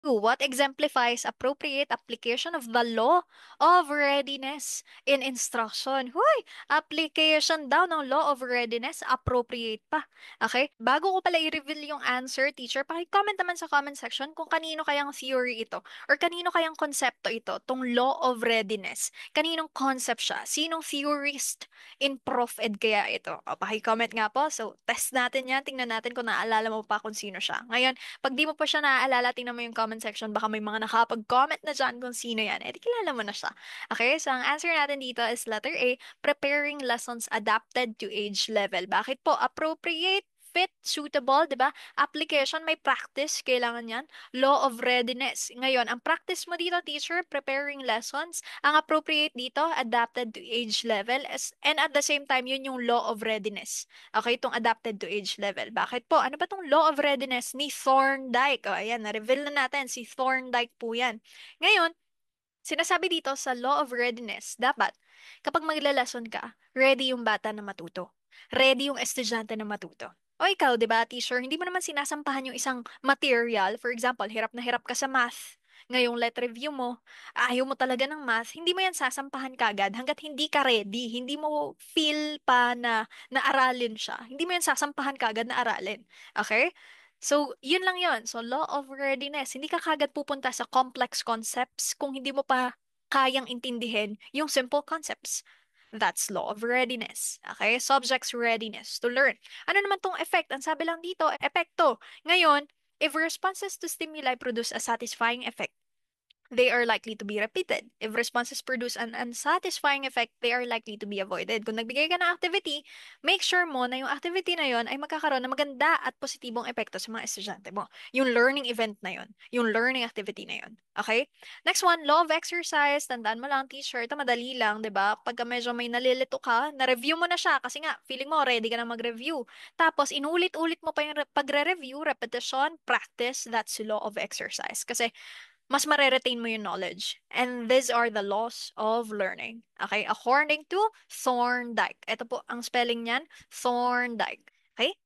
What exemplifies appropriate application of the law of readiness in instruction? Huy! Application daw ng law of readiness, appropriate pa. Okay? Bago ko pala i-reveal yung answer, teacher, paki-comment naman sa comment section kung kanino kayang theory ito or kanino kayang konsepto ito, tong law of readiness. Kaninong concept siya? Sinong theorist in Prof. Ed kaya ito? O, paki-comment nga po. So, test natin yan. Tingnan natin kung naalala mo pa kung sino siya. Ngayon, pag di mo pa siya naaalala, tingnan mo yung comment section. Baka may mga nakapag-comment na dyan kung sino yan. Eh, di kilala mo na siya. Okay, so ang answer natin dito is letter A, preparing lessons adapted to age level. Bakit po? Appropriate, fit, suitable, di ba? Application, may practice, kailangan yan. Law of readiness. Ngayon, ang practice mo dito, teacher, preparing lessons. Ang appropriate dito, adapted to age level. And at the same time, yun yung law of readiness. Okay, itong adapted to age level. Bakit po? Ano ba itong law of readiness ni Thorndike? O, ayan, na-reveal na natin. Si Thorndike po yan. Ngayon, sinasabi dito sa law of readiness, dapat kapag magla-lesson ka, ready yung bata na matuto. Ready yung estudyante na matuto. O ikaw, di ba, teacher, hindi mo naman sinasampahan yung isang material. For example, hirap na hirap ka sa math. Ngayong let review mo, ayaw mo talaga ng math, hindi mo yan sasampahan kagad hanggat hindi ka ready, hindi mo feel pa na aralin siya. Hindi mo yan sasampahan kagad na aralin. Okay? So, yun lang yun. So, law of readiness. Hindi ka kagad pupunta sa complex concepts kung hindi mo pa kayang intindihin yung simple concepts. That's law of readiness. Okay? Subject's readiness to learn. Ano naman tong effect? Ang sabi lang dito, epekto. Ngayon, if responses to stimuli produce a satisfying effect, they are likely to be repeated. If responses produce an unsatisfying effect, they are likely to be avoided. Kung nagbigay ka ng activity, make sure mo na yung activity na yon ay magkakaroon ng maganda at positibong epekto sa mga estudyante mo. Yung learning event na yon, yung learning activity na yon. Okay? Next one, law of exercise. Tandaan mo lang, teacher, ito madali lang, 'di ba? Pagka medyo may nalilito ka, na-review mo na siya kasi nga, feeling mo ready ka na mag-review. Tapos, inulit-ulit mo pa yung pagre-review, repetition, practice, that's law of exercise. Kasi mas mareretain mo yung knowledge. And these are the laws of learning. Okay? According to Thorndike. Ito po ang spelling niyan, Thorndike. Okay?